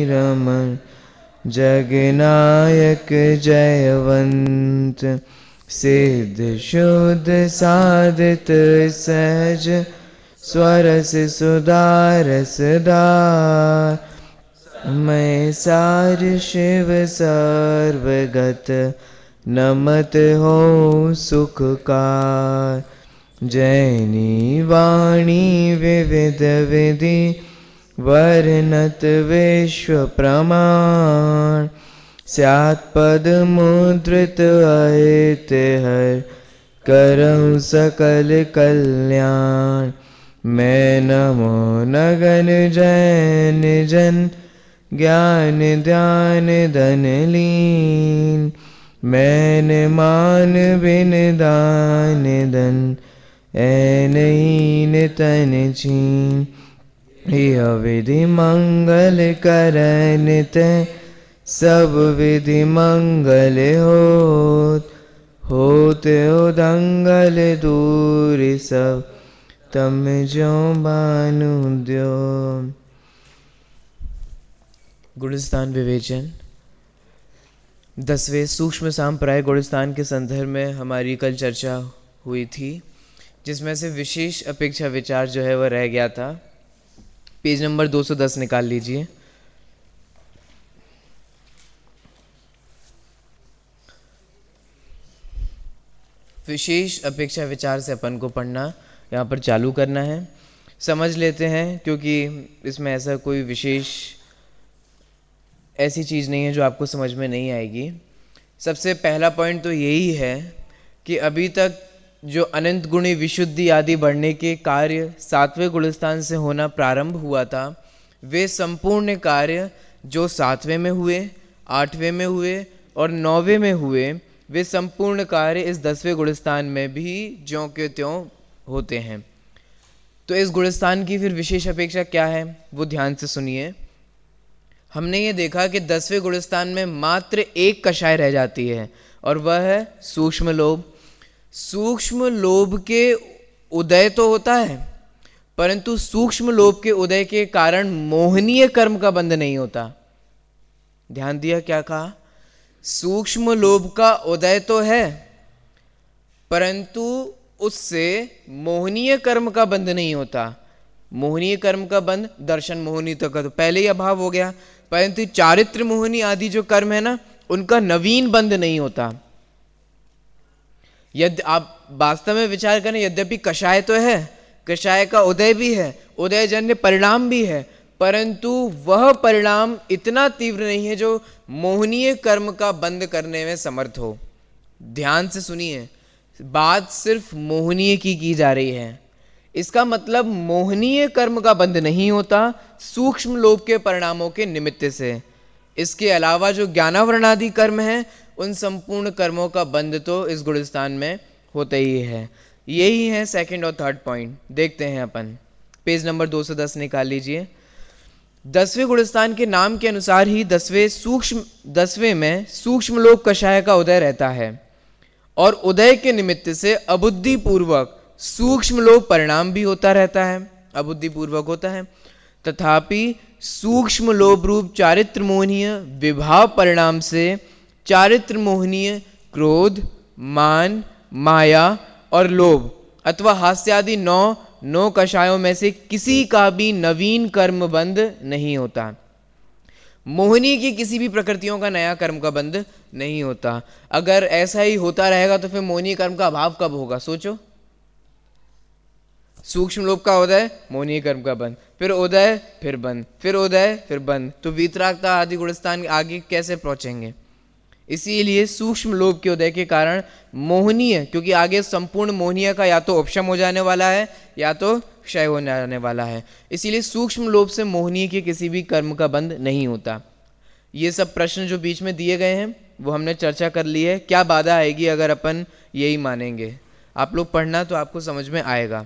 रमण जगनायक जयवंत सिद्ध शुद्ध साधित सहज स्वरस सुदारस दार मैं सार शिव सर्वगत नमत हो सुखकार जैनी वाणी विविध विधि वर्णत विश्व प्रमाण स्यात् पद मुद्रित अहित हर करहु सकल कल्याण मैं नमो नगन जैन जन ज्ञान ध्यान धन लीन मैन मान बिन दान धन ऐन हीन तन छीन यह विधि मंगल करन ते सब विधि मंगल होत उदंगल दूर सब तम जो भानु द्यो। गुणस्थान विवेचन 10वें सूक्ष्म सांप्राय गुणस्थान के संदर्भ में हमारी कल चर्चा हुई थी, जिसमें से विशेष अपेक्षा विचार जो है वह रह गया था। पेज नंबर 210 निकाल लीजिए। विशेष अपेक्षा विचार से अपन को पढ़ना यहाँ पर चालू करना है। समझ लेते हैं, क्योंकि इसमें ऐसा कोई विशेष ऐसी चीज़ नहीं है जो आपको समझ में नहीं आएगी। सबसे पहला पॉइंट तो यही है कि अभी तक जो अनंत गुणी विशुद्धि आदि बढ़ने के कार्य 7वें गुणस्थान से होना प्रारंभ हुआ था, वे संपूर्ण कार्य जो 7वें में हुए, 8वें में हुए और 9वें में हुए, वे संपूर्ण कार्य इस 10वें गुणस्थान में भी ज्यों के त्यों होते हैं। तो इस गुणस्थान की फिर विशेष अपेक्षा क्या है वो ध्यान से सुनिए। हमने ये देखा कि 10वें गुणस्थान में मात्र एक कषाय रह जाती है और वह है सूक्ष्म लोभ। सूक्ष्म लोभ के उदय तो होता है, परंतु सूक्ष्म लोभ के उदय के कारण मोहनीय कर्म का बंध नहीं होता। ध्यान दिया क्या कहा? सूक्ष्म लोभ का उदय तो है, परंतु उससे मोहनीय कर्म का बंध नहीं होता। मोहनीय कर्म का बंध दर्शन मोहनी तक तो पहले ही अभाव हो गया, परंतु चारित्र मोहनी आदि जो कर्म है ना, उनका नवीन बंध नहीं होता। यदि आप वास्तव में विचार करें, यद्यपि कषाय तो है, कषाय का उदय भी है, उदयजन्य परिणाम भी है, परंतु वह परिणाम इतना तीव्र नहीं है जो मोहनीय कर्म का बंध करने में समर्थ हो। ध्यान से सुनिए, बात सिर्फ मोहनीय की जा रही है। इसका मतलब मोहनीय कर्म का बंध नहीं होता सूक्ष्म लोभ के परिणामों के निमित्त से। इसके अलावा जो ज्ञानावरणादि कर्म है, उन संपूर्ण कर्मों का बंध तो इस गुणस्थान में होता ही है। यही है सेकंड और थर्ड पॉइंट। देखते हैं अपन, पेज नंबर 210 निकाल लीजिए। 10वें गुणस्थान के नाम के अनुसार ही 10वें में सूक्ष्म लोभ कषाय का उदय रहता है और उदय के निमित्त से अबुद्धि पूर्वक सूक्ष्म लोभ परिणाम भी होता रहता है, अबुद्धि पूर्वक होता है। तथापि सूक्ष्म लोभ रूप चारित्र मोहनीय विभाव परिणाम से चारित्र मोहनीय क्रोध, मान, माया और लोभ अथवा हास्यादि 9 कषायों में से किसी का भी नवीन कर्म बंध नहीं होता। मोहनी की किसी भी प्रकृतियों का नया कर्म का बंध नहीं होता। अगर ऐसा ही होता रहेगा तो फिर मोहनी कर्म का अभाव कब होगा? सोचो। सूक्ष्म लोभ का उदय, मोहनीय कर्म का बंध, फिर उदय फिर बंध, फिर उदय फिर बंध, तो वीतरागता आदि गुणस्थान आगे कैसे पहुंचेंगे? इसीलिए सूक्ष्म लोभ के उदय के कारण मोहनीय, क्योंकि आगे संपूर्ण मोहनीय का या तो उपशम हो जाने वाला है या तो क्षय हो जाने वाला है, इसीलिए सूक्ष्म लोभ से मोहनीय के किसी भी कर्म का बंध नहीं होता। ये सब प्रश्न जो बीच में दिए गए हैं वो हमने चर्चा कर ली है। क्या बाधा आएगी अगर अपन यही मानेंगे? आप लोग पढ़ना तो आपको समझ में आएगा।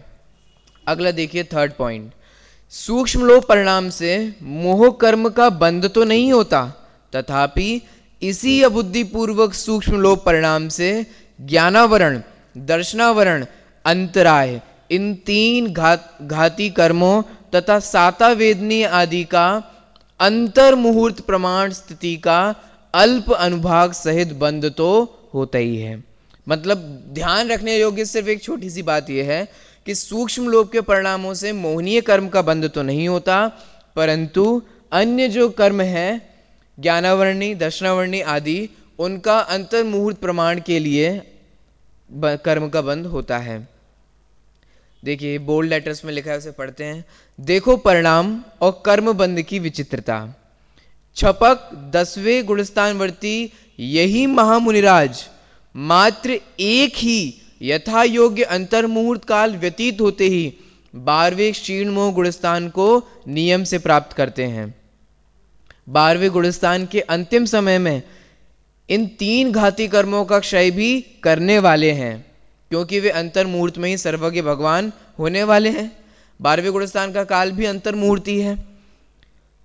अगला देखिए, थर्ड पॉइंट। सूक्ष्म लोभ परिणाम से मोह कर्म का बंध तो नहीं होता, तथापि इसी अबुद्धि पूर्वक सूक्ष्म लोभ परिणाम से ज्ञानावरण, दर्शनावरण, अंतराय, इन 3 घाती कर्मों तथा साता वेदनी आदि का अंतर मुहूर्त प्रमाण स्थिति का अल्प अनुभाग सहित बंध तो होता ही है। मतलब ध्यान रखने योग्य सिर्फ एक छोटी सी बात यह है कि सूक्ष्म लोभ के परिणामों से मोहनीय कर्म का बंध तो नहीं होता, परंतु अन्य जो कर्म है ज्ञानावर्णी, दर्शनावर्णी आदि, उनका अंतर मुहूर्त प्रमाण के लिए कर्म का बंध होता है। देखिए बोल्ड लेटर्स में लिखा है, उसे पढ़ते हैं। देखो परिणाम और कर्म बंध की विचित्रता। छपक 10वें गुणस्थानवर्ती यही महामुनिराज मात्र एक ही यथा योग्य अंतर मुहूर्त काल व्यतीत होते ही 12वें क्षीण मोह गुणस्थान को नियम से प्राप्त करते हैं। 12वें गुणस्थान के अंतिम समय में इन 3 घाती कर्मों का क्षय भी करने वाले हैं, क्योंकि वे अंतर मुहूर्त में ही सर्वज्ञ भगवान होने वाले हैं। 12वें गुणस्थान का काल भी अंतर मुहूर्ती है,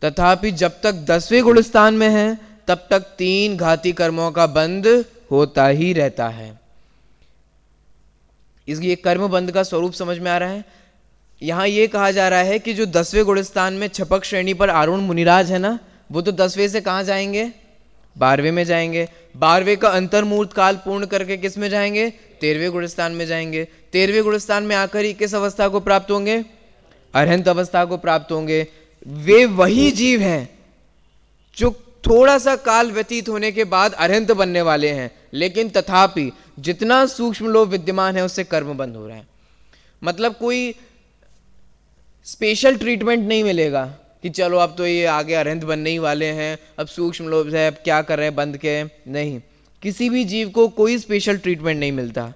तथापि जब तक 10वें गुणस्थान में है तब तक 3 घाती कर्मों का बंध होता ही रहता है। इसलिए कर्म बंध का स्वरूप समझ में आ रहा है। यहां यह कहा जा रहा है कि जो 10वें गुणस्थान में छपक श्रेणी पर आरूढ़ मुनिराज है ना, वो तो 10वें से कहां जाएंगे? 12वें में जाएंगे। 12वें का अंतर मुहूर्त काल पूर्ण करके किस में जाएंगे? 13वें गुणस्थान में जाएंगे। 13वें गुणस्थान में आकर ही किस अवस्था को प्राप्त होंगे? अरहंत अवस्था को प्राप्त होंगे। वे वही जीव हैं जो थोड़ा सा काल व्यतीत होने के बाद अरहंत बनने वाले हैं, लेकिन तथापि जितना सूक्ष्म लोभ विद्यमान है उससे कर्म बंद हो रहा है। मतलब कोई स्पेशल ट्रीटमेंट नहीं मिलेगा कि चलो अब तो ये आगे अरहंत बनने ही वाले हैं, अब सूक्ष्म लोभ है, अब क्या कर रहे हैं बंद के। नहीं, किसी भी जीव को कोई स्पेशल ट्रीटमेंट नहीं मिलता।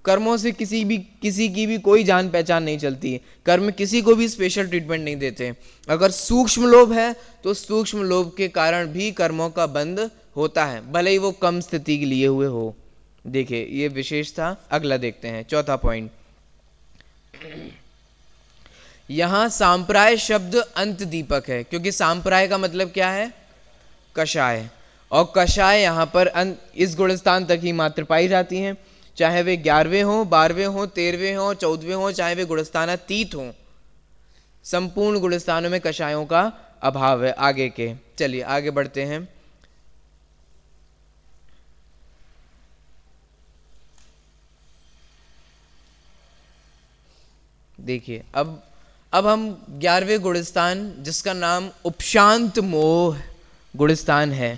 कर्मों से किसी की भी कोई जान पहचान नहीं चलती। कर्म किसी को भी स्पेशल ट्रीटमेंट नहीं देते। अगर सूक्ष्म लोभ है तो सूक्ष्म लोभ के कारण भी कर्मों का बंध होता है, भले ही वो कम स्थिति के लिए हुए हो। देखिए ये विशेष था। अगला देखते हैं, चौथा पॉइंट। यहां सांप्राय शब्द अंत दीपक है, क्योंकि सांप्राय का मतलब क्या है? कषाय। और कषाय यहां पर इस गुणस्थान तक ही मात्र पाई जाती हैं, चाहे वे 11वें हो, 12वें हो, 13वें हो, 14वें हो, चाहे वे गुणस्थानातीत हो। संपूर्ण गुणस्थानों में कषायों का अभाव है। आगे के चलिए आगे बढ़ते हैं। देखिए अब हम 11वें गुणस्थान, जिसका नाम उपशांत मोह गुणस्थान है।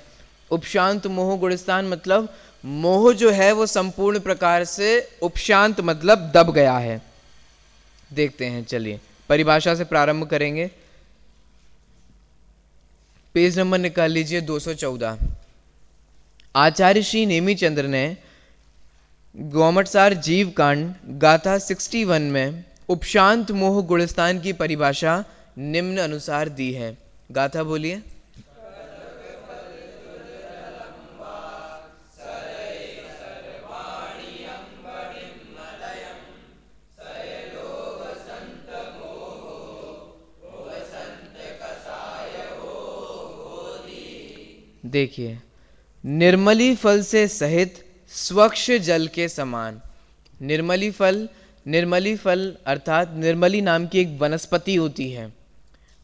उपशांत मोह गुणस्थान मतलब मोह जो है वो संपूर्ण प्रकार से उपशांत मतलब दब गया है। देखते हैं, चलिए परिभाषा से प्रारंभ करेंगे। पेज नंबर निकाल लीजिए 214। आचार्य श्री नेमीचंद्र ने गौमटसार जीव कांड गाथा 61 में उपशांत मोह गुणस्थान की परिभाषा निम्न अनुसार दी है। गाथा बोलिए। देखिए, निर्मली फल से सहित स्वच्छ जल के समान। निर्मली फल अर्थात निर्मली नाम की एक वनस्पति होती है।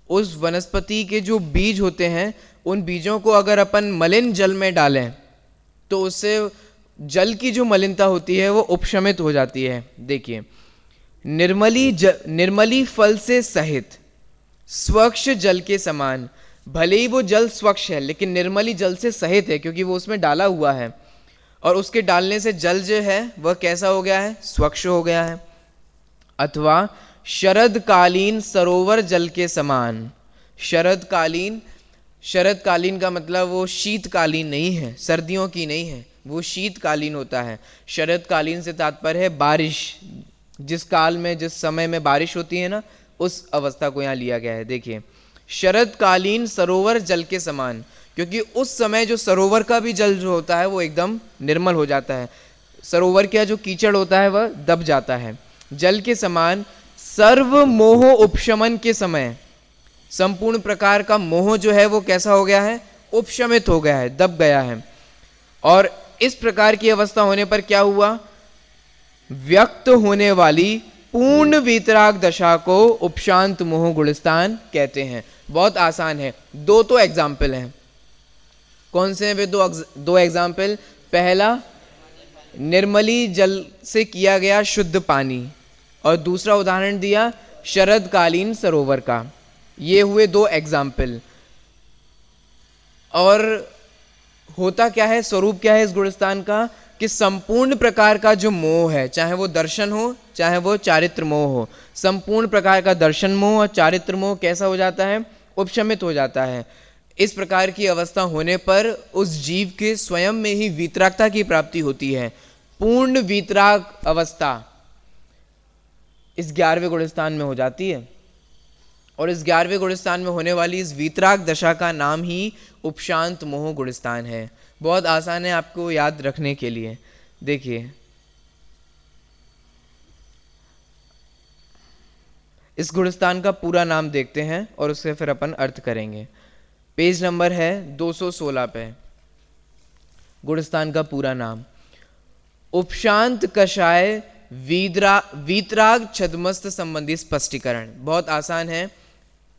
उस वनस्पति के जो बीज होते हैं, उन बीजों को अगर अपन मलिन जल में डालें तो उससे जल की जो मलिनता होती है वो उपशमित हो जाती है। देखिए, निर्मली फल से सहित स्वच्छ जल के समान। भले ही वो जल स्वच्छ है लेकिन निर्मली जल से सहित है, क्योंकि वो उसमें डाला हुआ है, और उसके डालने से जल जो है वह कैसा हो गया है? स्वच्छ हो गया है। अथवा शरदकालीन सरोवर जल के समान। शरदकालीन का मतलब वो शीतकालीन नहीं है, सर्दियों की नहीं है, वो शीतकालीन होता है। शरदकालीन से तात्पर्य है बारिश, जिस काल में जिस समय में बारिश होती है ना, उस अवस्था को यहाँ लिया गया है। देखिए, शरदकालीन सरोवर जल के समान, क्योंकि उस समय जो सरोवर का भी जल जो होता है वो एकदम निर्मल हो जाता है। सरोवर का जो कीचड़ होता है वह दब जाता है। जल के समान सर्व मोह उपशमन के समय संपूर्ण प्रकार का मोह जो है वो कैसा हो गया है? उपशमित हो गया है, दब गया है। और इस प्रकार की अवस्था होने पर क्या हुआ? व्यक्त होने वाली पूर्ण वीतराग दशा को उपशांत मोह गुणस्थान कहते हैं। बहुत आसान है। दो तो एग्जाम्पल हैं। कौन से हैं वे दो एग्जाम्पल? पहला, निर्मली जल से किया गया शुद्ध पानी, और दूसरा उदाहरण दिया शरदकालीन सरोवर का। ये हुए दो एग्जाम्पल। और होता क्या है, स्वरूप क्या है इस गुणस्थान का, कि संपूर्ण प्रकार का जो मोह है, चाहे वो दर्शन हो चाहे वो चारित्र मोह हो, संपूर्ण प्रकार का दर्शन मोह और चारित्र मोह कैसा हो जाता है? उपशमित हो जाता है। इस प्रकार की अवस्था होने पर उस जीव के स्वयं में ही वीतरागता की प्राप्ति होती है। पूर्ण वीतराग अवस्था इस 11वें गुणस्थान में हो जाती है, और इस 11वें गुणस्थान में होने वाली इस वीतराग दशा का नाम ही उपशांत मोह गुणस्थान है। बहुत आसान है आपको याद रखने के लिए। देखिए, इस गुणस्थान का पूरा नाम देखते हैं और उससे फिर अपन अर्थ करेंगे। पेज नंबर है 216 पे। गुणस्थान का पूरा नाम उपशांत कषाय वीतराग छद्मस्त संबंधी स्पष्टीकरण। बहुत आसान है।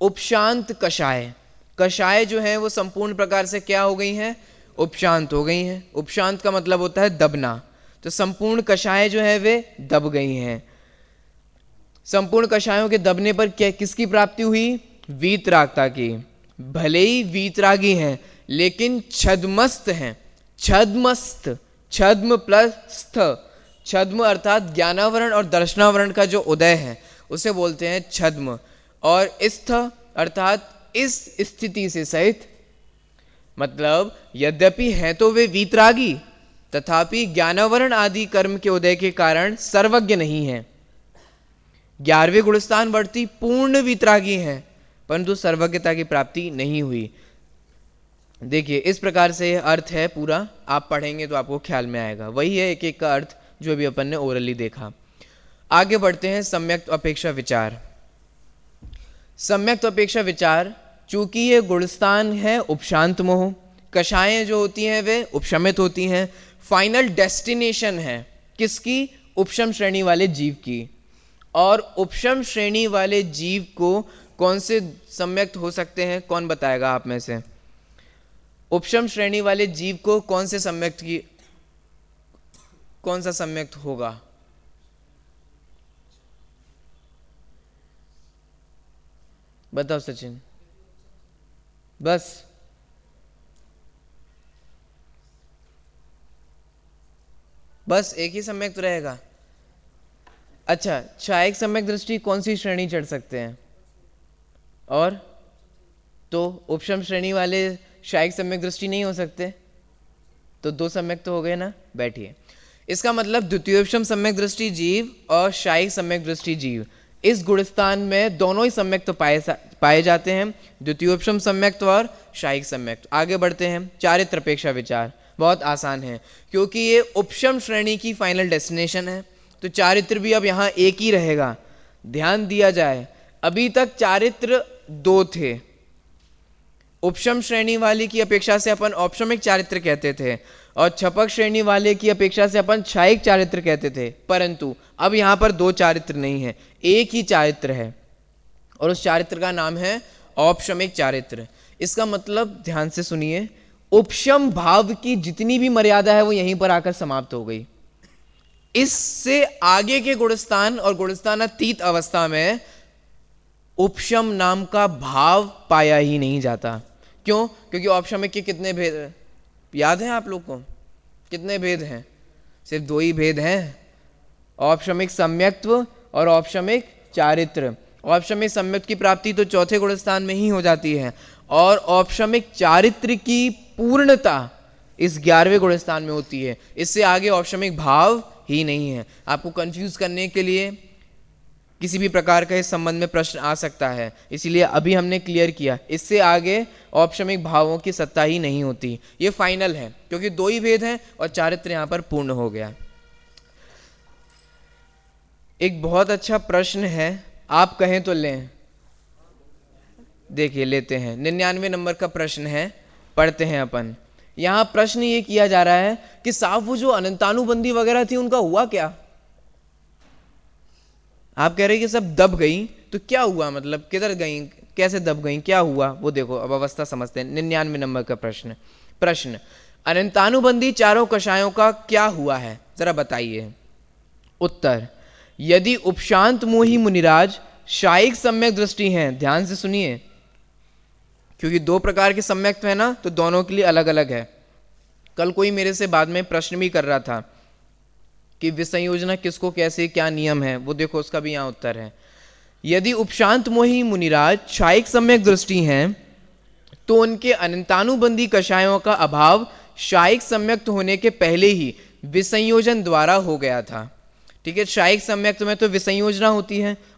उपशांत कषाय, कषाय जो है वो संपूर्ण प्रकार से क्या हो गई हैं? उपशांत हो गई हैं। उपशांत का मतलब होता है दबना, तो संपूर्ण कषाय जो है वे दब गई हैं। संपूर्ण कषायों के दबने पर क्या किसकी प्राप्ति हुई? वीतरागता की। भले ही वीतरागी हैं लेकिन छद्मस्त हैं। छद्मस्त, छद्म प्लस स्थ, छद्म अर्थात ज्ञानावरण और दर्शनावरण का जो उदय है उसे बोलते हैं छद्म, और स्थ अर्थात इस स्थिति से सहित, मतलब यद्यपि हैं तो वे वीतरागी तथापि ज्ञानावरण आदि कर्म के उदय के कारण सर्वज्ञ नहीं है। 11वें गुणस्थान वर्ती पूर्ण वीतरागी हैं परंतु सर्वज्ञता की प्राप्ति नहीं हुई। देखिए, इस प्रकार से अर्थ है पूरा, आप पढ़ेंगे तो आपको ख्याल में आएगा। वही है एक एक का अर्थ जो अभी अपन ने ओरली देखा। आगे बढ़ते हैं सम्यक अपेक्षा विचार। सम्यक अपेक्षा विचार, चूंकि ये गुणस्थान है उपशांत मोह, कषायें जो होती हैं वे उपशमित होती हैं, फाइनल डेस्टिनेशन है किसकी? उपशम श्रेणी वाले जीव की। और उपशम श्रेणी वाले जीव को कौन से सम्यक्त हो सकते हैं? कौन बताएगा आप में से? उपशम श्रेणी वाले जीव को कौन से सम्यक्त की, कौन सा सम्यक्त होगा? बताओ सचिन। बस एक ही सम्यक तो रहेगा। अच्छा, क्षायक सम्यक दृष्टि कौन सी श्रेणी चढ़ सकते हैं? और तो उपशम श्रेणी वाले क्षायक सम्यक दृष्टि नहीं हो सकते, तो दो सम्यक तो हो गए ना। बैठिए, इसका मतलब द्वितीयोपशम सम्यक दृष्टि जीव और क्षायक सम्यक दृष्टि जीव, इस गुणस्थान में दोनों ही सम्यक तो पाए जाते हैं, द्वितीयोपशम सम्यक्त और क्षायिक सम्यक्त। आगे बढ़ते हैं। चारित्र अपेक्षा विचार बहुत आसान है क्योंकि ये उपशम श्रेणी की फाइनल डेस्टिनेशन है, तो चारित्र भी अब यहाँ एक ही रहेगा। ध्यान दिया जाए, अभी तक चारित्र दो थे। उपशम श्रेणी वाले की अपेक्षा से अपन औपशमिक चारित्र कहते थे और छपक श्रेणी वाले की अपेक्षा से अपन क्षायिक चारित्र कहते थे, परंतु अब यहाँ पर दो चारित्र नहीं है, एक ही चारित्र है और उस चारित्र का नाम है औपशमिक चारित्र। इसका मतलब ध्यान से सुनिए, उपशम भाव की जितनी भी मर्यादा है वो यहीं पर आकर समाप्त हो गई। इससे आगे के गुणस्थान और गुणस्थानातीत अवस्था में उपशम नाम का भाव पाया ही नहीं जाता। क्यों? क्योंकि औपशमिक के कितने भेद याद हैं आप लोग को? कितने भेद हैं? सिर्फ दो ही भेद हैं, औपशमिक सम्यक्त्व और औपशमिक चारित्र। औपशमिक सम्यक्त की प्राप्ति तो चौथे गुणस्थान में ही हो जाती है और औपशमिक चारित्र की पूर्णता इस 11वें गुणस्थान में होती है। इससे आगे औपशमिक भाव ही नहीं है। आपको कंफ्यूज करने के लिए किसी भी प्रकार का इस संबंध में प्रश्न आ सकता है, इसीलिए अभी हमने क्लियर किया, इससे आगे औपशमिक भावों की सत्ता ही नहीं होती। ये फाइनल है क्योंकि दो ही भेद हैं और चारित्र यहां पर पूर्ण हो गया। एक बहुत अच्छा प्रश्न है, आप कहें तो लें। देखिए लेते हैं, 99 नंबर का प्रश्न है, पढ़ते हैं अपन। यहां प्रश्न ये किया जा रहा है कि साहब वो जो अनंतानुबंधी वगैरह थी उनका हुआ क्या? आप कह रहे हैं कि सब दब गई, तो क्या हुआ? मतलब किधर गई, कैसे दब गई, क्या हुआ, वो देखो। अब अवस्था समझते हैं। 99 नंबर का प्रश्न, अनंतानुबंधी चारों कषायों का क्या हुआ है, जरा बताइए। उत्तर, यदि उपशांत मोही मुनिराज शायिक सम्यक दृष्टि है, ध्यान से सुनिए, क्योंकि दो प्रकार के सम्यक्त्व है ना, तो दोनों के लिए अलग अलग है। कल कोई मेरे से बाद में प्रश्न भी कर रहा था कि विसंयोजना किसको कैसे, क्या नियम है, वो देखो उसका भी यहाँ उत्तर है। यदि उपशांत मोही मुनिराज शायिक सम्यक दृष्टि हैं तो उनके अनंतानुबंधी कषायों का अभाव शायिक सम्यक्त होने के पहले ही विसंयोजन द्वारा हो गया था। ठीक है, शायिक सम्यक्त में तो विसंयोजना होती है